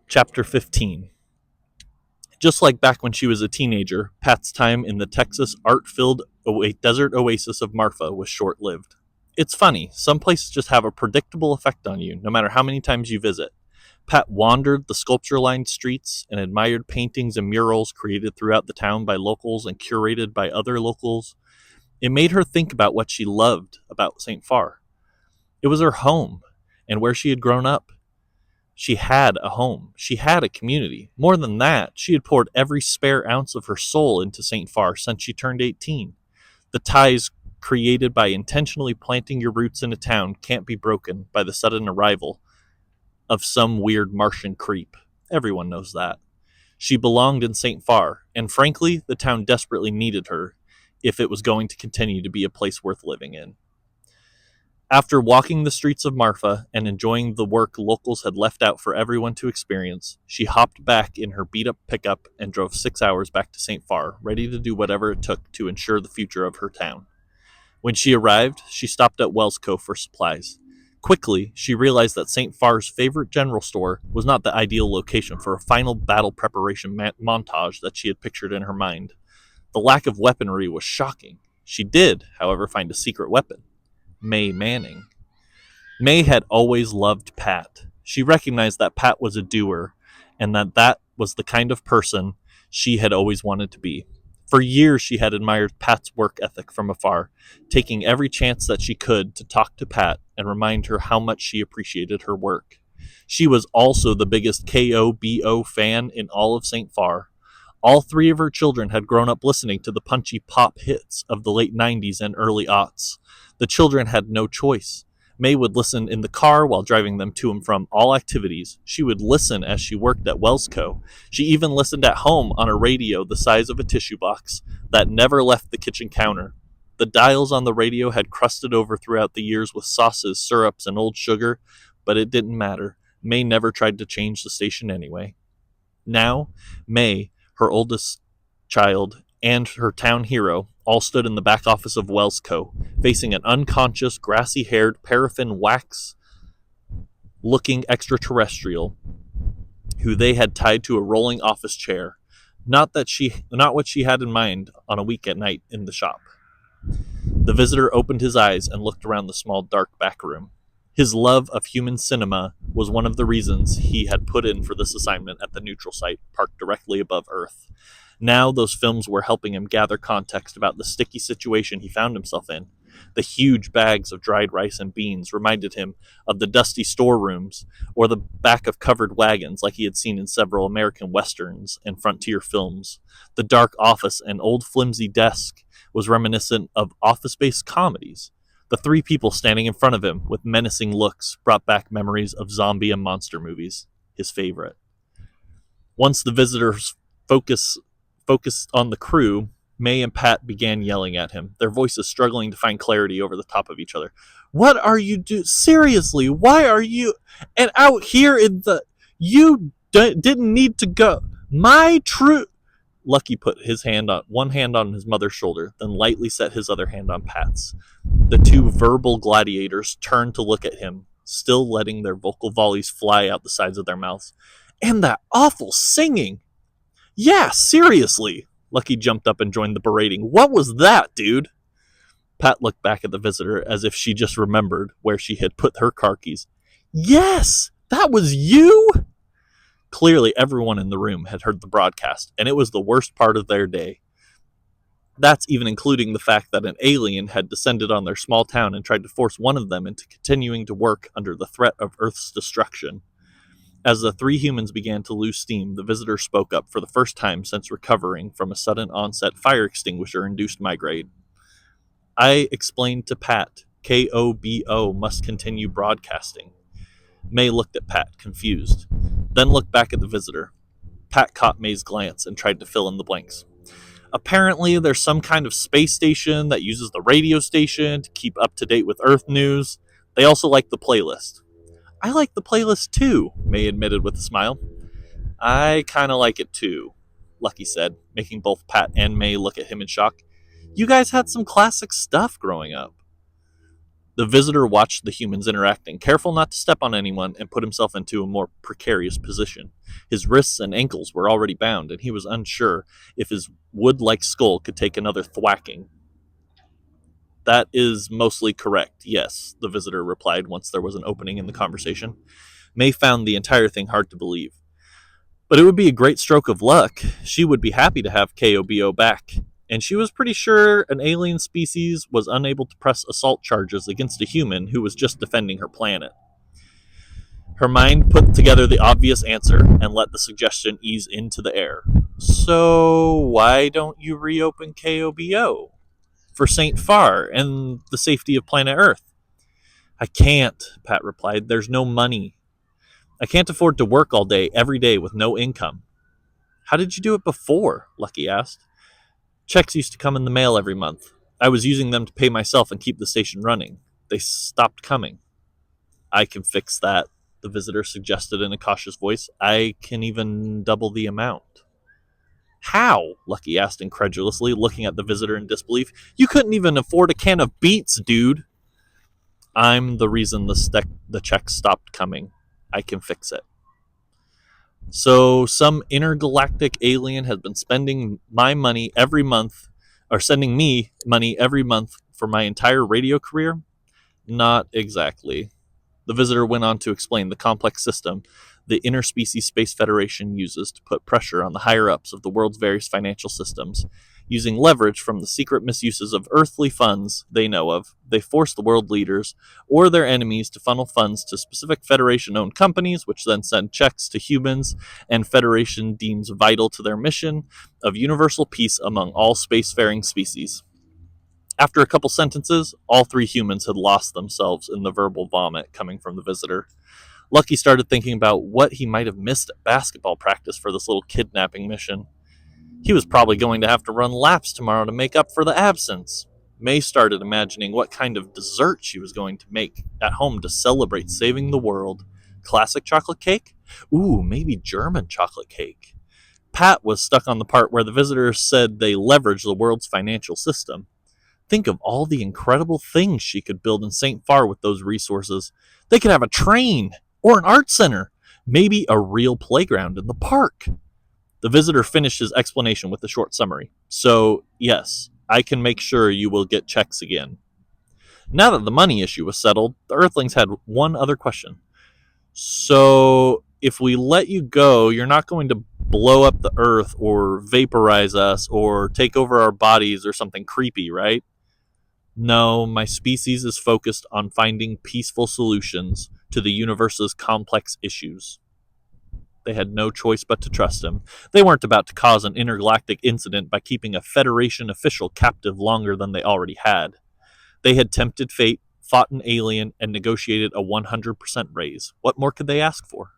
Chapter 15. Just like back when she was a teenager, Pat's time in the Texas art-filled desert oasis of Marfa was short-lived. It's funny, some places just have a predictable effect on you, no matter how many times you visit. Pat wandered the sculpture-lined streets and admired paintings and murals created throughout the town by locals and curated by other locals. It made her think about what she loved about St. Farr. It was her home, and where she had grown up. She had a home. She had a community. More than that, she had poured every spare ounce of her soul into St. Farr since she turned 18. The ties created by intentionally planting your roots in a town can't be broken by the sudden arrival of some weird Martian creep. Everyone knows that. She belonged in St. Farr, and frankly, the town desperately needed her if it was going to continue to be a place worth living in. After walking the streets of Marfa and enjoying the work locals had left out for everyone to experience, she hopped back in her beat-up pickup and drove 6 hours back to St. Farr, ready to do whatever it took to ensure the future of her town. When she arrived, she stopped at Wellsco for supplies. Quickly, she realized that St. Farr's favorite general store was not the ideal location for a final battle preparation montage that she had pictured in her mind. The lack of weaponry was shocking. She did, however, find a secret weapon. May Manning. May had always loved Pat. She recognized that Pat was a doer, and that was the kind of person she had always wanted to be. For years, she had admired Pat's work ethic from afar, taking every chance that she could to talk to Pat and remind her how much she appreciated her work. She was also the biggest KOBO fan in all of St. Farr. All three of her children had grown up listening to the punchy pop hits of the late 90s and early aughts. The children had no choice. May would listen in the car while driving them to and from all activities. She would listen as she worked at Wellsco. She even listened at home on a radio the size of a tissue box that never left the kitchen counter. The dials on the radio had crusted over throughout the years with sauces, syrups, and old sugar, but it didn't matter. May never tried to change the station anyway. Now, May, her oldest child, and her town hero all stood in the back office of Wellsco, facing an unconscious, grassy-haired, paraffin wax-looking extraterrestrial who they had tied to a rolling office chair. Not what she had in mind on a week at night in the shop. The visitor opened his eyes and looked around the small, dark back room. His love of human cinema was one of the reasons he had put in for this assignment at the neutral site, parked directly above Earth. Now those films were helping him gather context about the sticky situation he found himself in. The huge bags of dried rice and beans reminded him of the dusty storerooms or the back of covered wagons like he had seen in several American westerns and frontier films. The dark office and old flimsy desk was reminiscent of office-based comedies. The three people standing in front of him with menacing looks brought back memories of zombie and monster movies, his favorite. Once the visitors focused on the crew, May and Pat began yelling at him, their voices struggling to find clarity over the top of each other. What are you doing? Seriously, why are you... And out here in the... You didn't need to go. My true... Lucky put one hand on his mother's shoulder, then lightly set his other hand on Pat's. The two verbal gladiators turned to look at him, still letting their vocal volleys fly out the sides of their mouths. And that awful singing! Yeah, seriously! Lucky jumped up and joined the berating. What was that, dude? Pat looked back at the visitor as if she just remembered where she had put her car keys. Yes! That was you? Clearly, everyone in the room had heard the broadcast, and it was the worst part of their day. That's even including the fact that an alien had descended on their small town and tried to force one of them into continuing to work under the threat of Earth's destruction. As the three humans began to lose steam, the visitor spoke up for the first time since recovering from a sudden onset fire extinguisher-induced migraine. I explained to Pat, KOBO must continue broadcasting. May looked at Pat, confused, then looked back at the visitor. Pat caught May's glance and tried to fill in the blanks. Apparently, there's some kind of space station that uses the radio station to keep up to date with Earth news. They also like the playlist. I like the playlist too, May admitted with a smile. I kind of like it too, Lucky said, making both Pat and May look at him in shock. You guys had some classic stuff growing up. The visitor watched the humans interacting, careful not to step on anyone, and put himself into a more precarious position. His wrists and ankles were already bound, and he was unsure if his wood-like skull could take another thwacking. That is mostly correct, yes, the visitor replied once there was an opening in the conversation. May found the entire thing hard to believe. But it would be a great stroke of luck. She would be happy to have KOBO back. And she was pretty sure an alien species was unable to press assault charges against a human who was just defending her planet. Her mind put together the obvious answer and let the suggestion ease into the air. So, why don't you reopen KOBO? For St. Farr and the safety of planet Earth. I can't, Pat replied. There's no money. I can't afford to work all day, every day, with no income. How did you do it before? Lucky asked. Checks used to come in the mail every month. I was using them to pay myself and keep the station running. They stopped coming. I can fix that, the visitor suggested in a cautious voice. I can even double the amount. How? Lucky asked incredulously, looking at the visitor in disbelief. You couldn't even afford a can of beets, dude. I'm the reason the checks stopped coming. I can fix it. So some intergalactic alien has been spending my money every month, or sending me money every month for my entire radio career? Not exactly. The visitor went on to explain the complex system the Interspecies Space Federation uses to put pressure on the higher-ups of the world's various financial systems. Using leverage from the secret misuses of earthly funds they know of, they force the world leaders or their enemies to funnel funds to specific Federation-owned companies, which then send checks to humans and Federation deems vital to their mission of universal peace among all spacefaring species. After a couple sentences, all three humans had lost themselves in the verbal vomit coming from the visitor. Lucky started thinking about what he might have missed at basketball practice for this little kidnapping mission. He was probably going to have to run laps tomorrow to make up for the absence. May started imagining what kind of dessert she was going to make at home to celebrate saving the world. Classic chocolate cake? Ooh, maybe German chocolate cake. Pat was stuck on the part where the visitor said they leverage the world's financial system. Think of all the incredible things she could build in St. Farr with those resources. They could have a train, or an art center, maybe a real playground in the park. The visitor finished his explanation with a short summary. So, yes, I can make sure you will get checks again. Now that the money issue was settled, the Earthlings had one other question. So, if we let you go, you're not going to blow up the Earth or vaporize us or take over our bodies or something creepy, right? No, my species is focused on finding peaceful solutions to the universe's complex issues. They had no choice but to trust him. They weren't about to cause an intergalactic incident by keeping a Federation official captive longer than they already had. They had tempted fate, fought an alien, and negotiated a 100% raise. What more could they ask for?